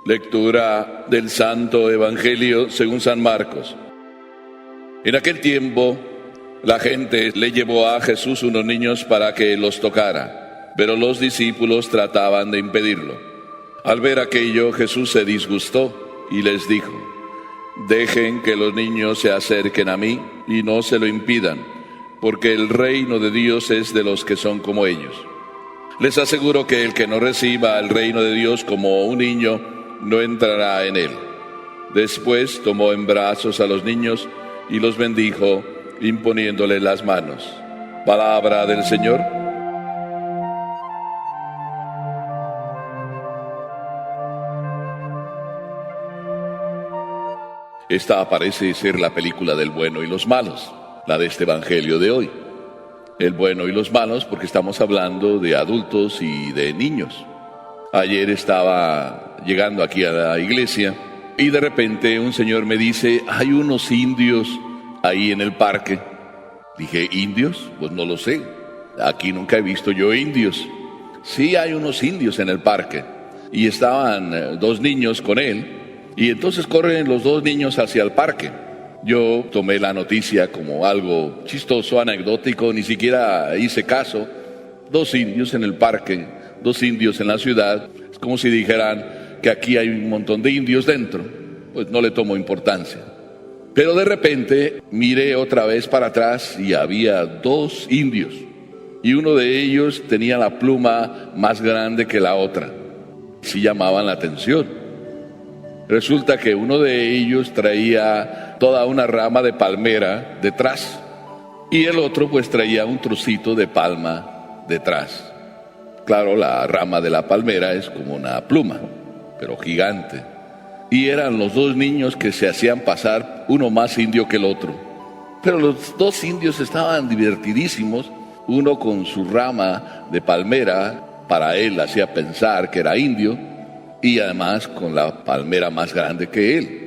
Lectura del Santo Evangelio según San Marcos. En aquel tiempo, la gente le llevó a Jesús unos niños para que los tocara, pero los discípulos trataban de impedirlo. Al ver aquello, Jesús se disgustó y les dijo: «Dejen que los niños se acerquen a mí y no se lo impidan, porque el reino de Dios es de los que son como ellos. Les aseguro que el que no reciba el reino de Dios como un niño, no entrará en él». Después tomó en brazos a los niños y los bendijo, imponiéndoles las manos. Palabra del Señor. Esta parece ser la película del bueno y los malos, la de este Evangelio de hoy. El bueno y los malos, porque estamos hablando de adultos y de niños. Ayer estaba llegando aquí a la iglesia y de repente un señor me dice: «Hay unos indios ahí en el parque». Dije: ¿indios? Pues no lo sé. Aquí nunca he visto yo indios. Sí, hay unos indios en el parque. Y estaban dos niños con él. Y entonces corren los dos niños hacia el parque. Yo tomé la noticia como algo chistoso, anecdótico, ni siquiera hice caso. Dos indios en el parque, dos indios en la ciudad. Es como si dijeran que aquí hay un montón de indios dentro. Pues no le tomo importancia. Pero de repente miré otra vez para atrás y había dos indios. Y uno de ellos tenía la pluma más grande que la otra. Sí llamaban la atención. Resulta que uno de ellos traía toda una rama de palmera detrás y el otro pues traía un trocito de palma detrás. Claro, la rama de la palmera es como una pluma, pero gigante. Y eran los dos niños que se hacían pasar, uno más indio que el otro. Pero los dos indios estaban divertidísimos, uno con su rama de palmera, para él hacía pensar que era indio, y además con la palmera más grande que él.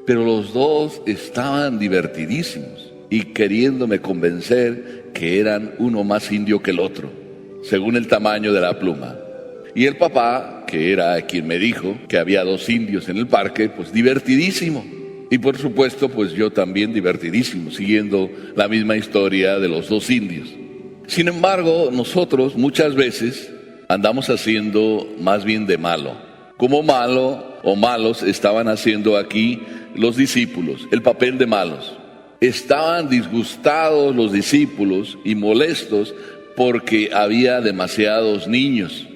Pero los dos estaban divertidísimos y queriéndome convencer que eran uno más indio que el otro, según el tamaño de la pluma. Y el papá, que era quien me dijo que había dos indios en el parque, pues divertidísimo. Y por supuesto, pues yo también divertidísimo, siguiendo la misma historia de los dos indios. Sin embargo, nosotros muchas veces andamos haciendo más bien de malo. Como malo o malos estaban haciendo aquí los discípulos, el papel de malos. Estaban disgustados los discípulos y molestos porque había demasiados niños.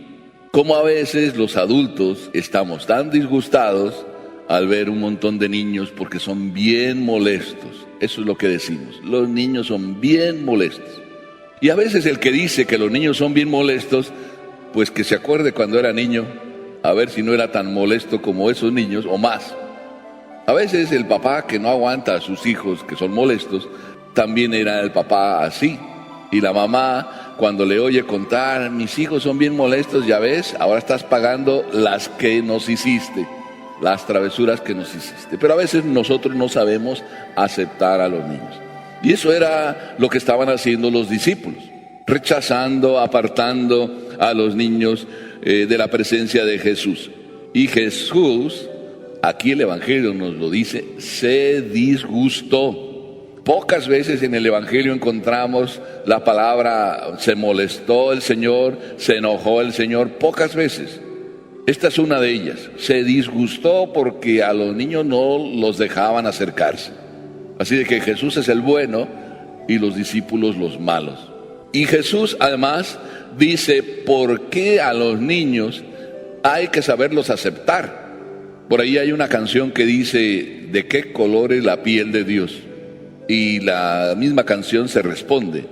Como a veces los adultos estamos tan disgustados al ver un montón de niños porque son bien molestos. Eso es lo que decimos, los niños son bien molestos. Y a veces el que dice que los niños son bien molestos, pues que se acuerde cuando era niño, a ver si no era tan molesto como esos niños o más. A veces el papá que no aguanta a sus hijos que son molestos, también era el papá así. Y la mamá, cuando le oye contar: «Mis hijos son bien molestos», ya ves, ahora estás pagando las que nos hiciste, las travesuras que nos hiciste. Pero a veces nosotros no sabemos aceptar a los niños. Y eso era lo que estaban haciendo los discípulos, rechazando, apartando a los niños de la presencia de Jesús. Y Jesús, aquí el Evangelio nos lo dice, se disgustó. Pocas veces en el Evangelio encontramos la palabra se molestó el Señor, se enojó el Señor, pocas veces. Esta es una de ellas. Se disgustó porque a los niños no los dejaban acercarse. Así de que Jesús es el bueno y los discípulos los malos. Y Jesús además dice por qué a los niños hay que saberlos aceptar. Por ahí hay una canción que dice: ¿de qué color es la piel de Dios? Y la misma canción se responde: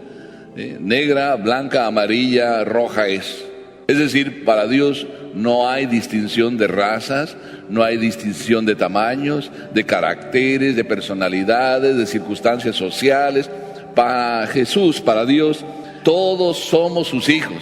negra, blanca, amarilla, roja es. Es decir, para Dios no hay distinción de razas, no hay distinción de tamaños, de caracteres, de personalidades, de circunstancias sociales. Para Jesús, para Dios, todos somos sus hijos.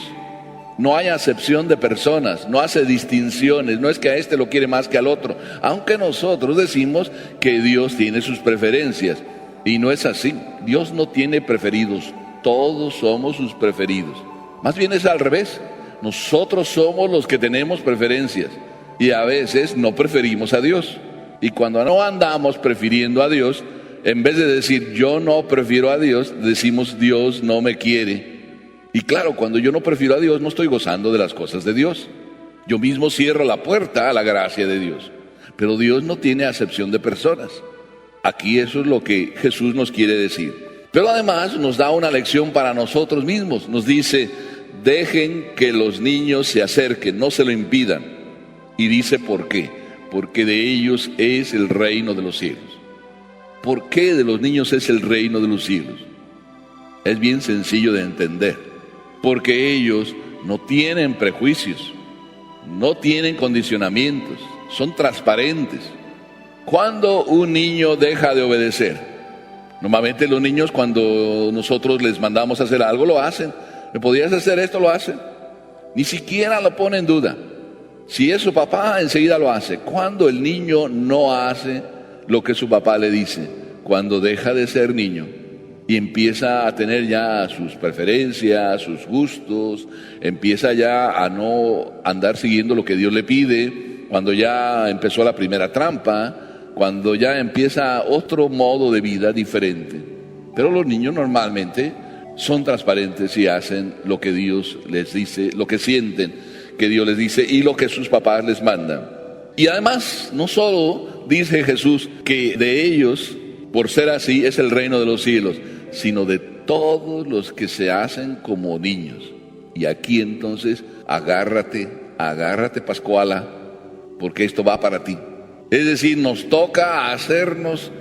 No hay acepción de personas, no hace distinciones, no es que a este lo quiere más que al otro. Aunque nosotros decimos que Dios tiene sus preferencias, y no es así. Dios no tiene preferidos, todos somos sus preferidos. Más bien es al revés. Nosotros somos los que tenemos preferencias. Y a veces no preferimos a Dios. Y cuando no andamos prefiriendo a Dios, en vez de decir yo no prefiero a Dios, decimos Dios no me quiere. Y claro, cuando yo no prefiero a Dios, no estoy gozando de las cosas de Dios. Yo mismo cierro la puerta a la gracia de Dios. Pero Dios no tiene acepción de personas. Aquí eso es lo que Jesús nos quiere decir. Pero además nos da una lección para nosotros mismos. Nos dice, dejen que los niños se acerquen, no se lo impidan. Y dice por qué. Porque de ellos es el reino de los cielos. ¿Por qué de los niños es el reino de los cielos? Es bien sencillo de entender. Porque ellos no tienen prejuicios, no tienen condicionamientos, son transparentes. ¿Cuándo un niño deja de obedecer? Normalmente los niños, cuando nosotros les mandamos a hacer algo, lo hacen. ¿Me podrías hacer esto? Lo hacen. Ni siquiera lo pone en duda. Si es su papá, enseguida lo hace. ¿Cuándo el niño no hace lo que su papá le dice? Cuando deja de ser niño y empieza a tener ya sus preferencias, sus gustos, empieza ya a no andar siguiendo lo que Dios le pide, cuando ya empezó la primera trampa, cuando ya empieza otro modo de vida diferente. Pero los niños normalmente son transparentes y hacen lo que Dios les dice, lo que sienten que Dios les dice y lo que sus papás les mandan. Y además, no solo dice Jesús que de ellos, por ser así, es el reino de los cielos, sino de todos los que se hacen como niños. Y aquí entonces, agárrate Pascuala, porque esto va para ti. Es decir, nos toca hacernos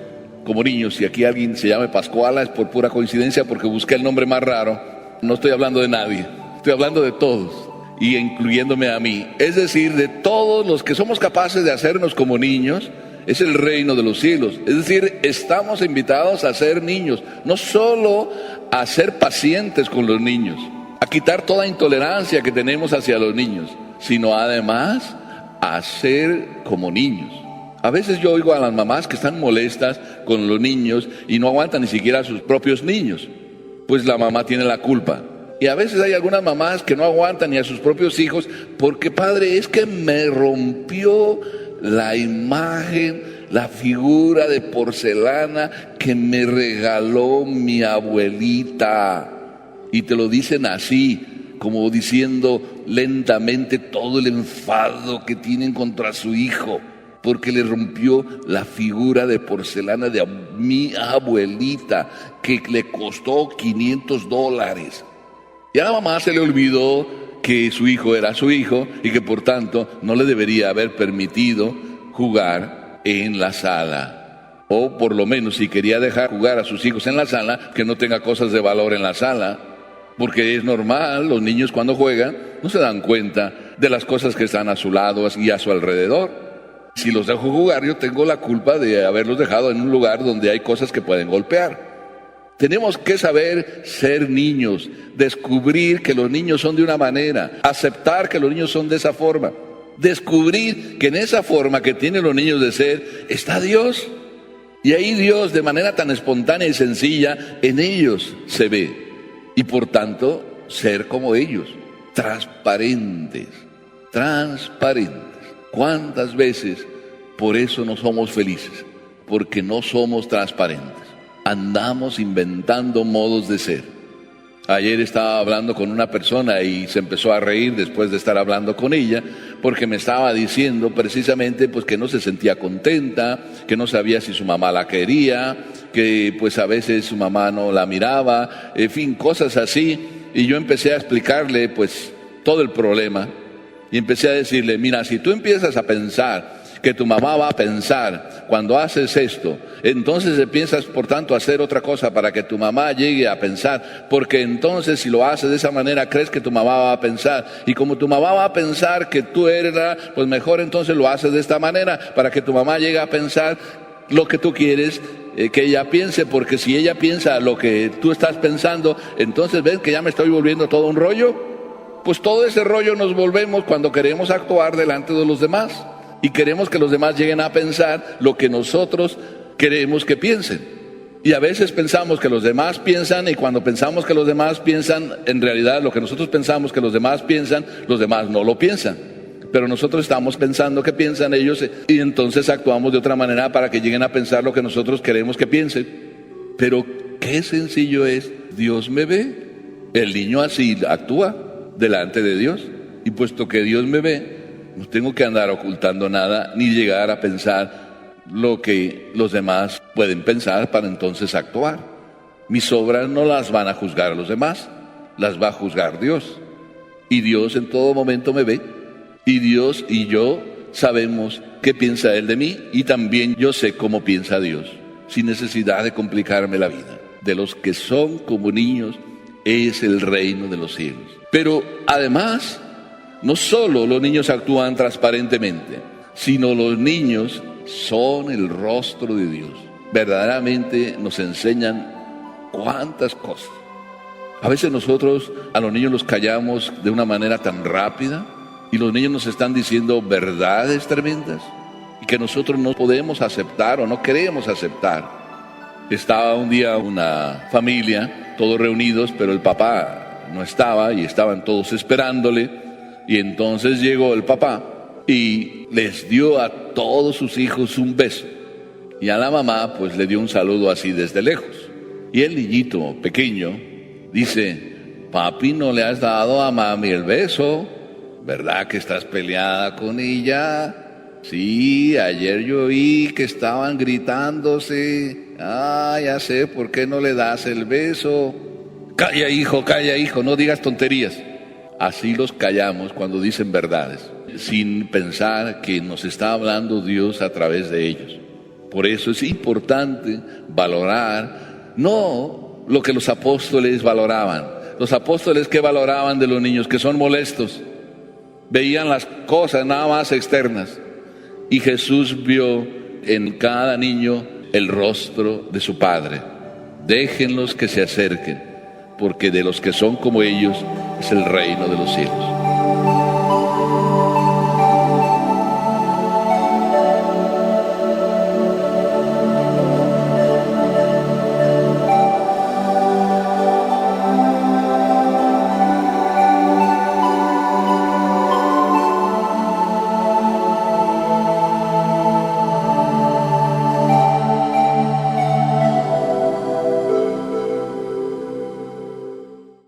como niños. Si aquí alguien se llama Pascuala es por pura coincidencia, porque busqué el nombre más raro. No estoy hablando de nadie, estoy hablando de todos, y incluyéndome a mí. Es decir, de todos los que somos capaces de hacernos como niños, es el reino de los cielos. Es decir, estamos invitados a ser niños, no solo a ser pacientes con los niños, a quitar toda intolerancia que tenemos hacia los niños, sino además a ser como niños. A veces yo oigo a las mamás que están molestas con los niños y no aguantan ni siquiera a sus propios niños, pues la mamá tiene la culpa. Y a veces hay algunas mamás que no aguantan ni a sus propios hijos porque, padre, es que me rompió la imagen, la figura de porcelana que me regaló mi abuelita. Y te lo dicen así, como diciendo lentamente todo el enfado que tienen contra su hijo, porque le rompió la figura de porcelana de mi abuelita, que le costó $500. Y a la mamá se le olvidó que su hijo era su hijo y que por tanto no le debería haber permitido jugar en la sala. O por lo menos, si quería dejar jugar a sus hijos en la sala, que no tenga cosas de valor en la sala. Porque es normal, los niños cuando juegan no se dan cuenta de las cosas que están a su lado y a su alrededor. Si los dejo jugar, yo tengo la culpa de haberlos dejado en un lugar donde hay cosas que pueden golpear. Tenemos que saber ser niños, descubrir que los niños son de una manera, aceptar que los niños son de esa forma, descubrir que en esa forma que tienen los niños de ser está Dios. Y ahí Dios, de manera tan espontánea y sencilla, en ellos se ve. Y por tanto, ser como ellos, transparentes. ¿Cuántas veces por eso no somos felices? Porque no somos transparentes. Andamos inventando modos de ser. Ayer estaba hablando con una persona y se empezó a reír después de estar hablando con ella, porque me estaba diciendo precisamente pues que no se sentía contenta, que no sabía si su mamá la quería, que pues a veces su mamá no la miraba, en fin, cosas así. Y yo empecé a explicarle pues todo el problema y empecé a decirle, mira, si tú empiezas a pensar que tu mamá va a pensar cuando haces esto, entonces empiezas por tanto a hacer otra cosa para que tu mamá llegue a pensar, porque entonces si lo haces de esa manera crees que tu mamá va a pensar, y como tu mamá va a pensar que tú eres, pues mejor entonces lo haces de esta manera para que tu mamá llegue a pensar lo que tú quieres que ella piense, porque si ella piensa lo que tú estás pensando, entonces ves que ya me estoy volviendo todo un rollo. Pues todo ese rollo nos volvemos cuando queremos actuar delante de los demás y queremos que los demás lleguen a pensar lo que nosotros queremos que piensen. Y a veces pensamos que los demás piensan, y cuando pensamos que los demás piensan, en realidad lo que nosotros pensamos que los demás piensan, los demás no lo piensan. pero nosotros estamos pensando qué piensan ellos y entonces actuamos de otra manera para que lleguen a pensar lo que nosotros queremos que piensen. Pero qué sencillo es, Dios me ve. El niño así actúa delante de Dios, y puesto que Dios me ve, no tengo que andar ocultando nada ni llegar a pensar lo que los demás pueden pensar para entonces actuar. Mis obras no las van a juzgar a los demás, las va a juzgar Dios. Y Dios en todo momento me ve, y Dios y yo sabemos qué piensa Él de mí, y también yo sé cómo piensa Dios, sin necesidad de complicarme la vida. De los que son como niños es el reino de los cielos. Pero además, no solo los niños actúan transparentemente, sino los niños son el rostro de Dios. Verdaderamente nos enseñan cuántas cosas. A veces nosotros a los niños los callamos de una manera tan rápida, y los niños nos están diciendo verdades tremendas y que nosotros no podemos aceptar o no queremos aceptar. Estaba un día una familia, todos reunidos, pero el papá no estaba y estaban todos esperándole, y entonces llegó el papá y les dio a todos sus hijos un beso, y a la mamá pues le dio un saludo así desde lejos. Y el niñito pequeño dice: papi, no le has dado a mami el beso, ¿verdad que estás peleada con ella? Sí, ayer yo vi que estaban gritándose. Ya sé, ¿por qué no le das el beso? Calla hijo, no digas tonterías. Así los callamos cuando dicen verdades, sin pensar que nos está hablando Dios a través de ellos. Por eso es importante valorar, no lo que los apóstoles valoraban. Los apóstoles, ¿qué valoraban de los niños? Que son molestos. Veían las cosas nada más externas. Y Jesús vio en cada niño el rostro de su Padre. Déjenlos que se acerquen, porque de los que son como ellos es el reino de los cielos.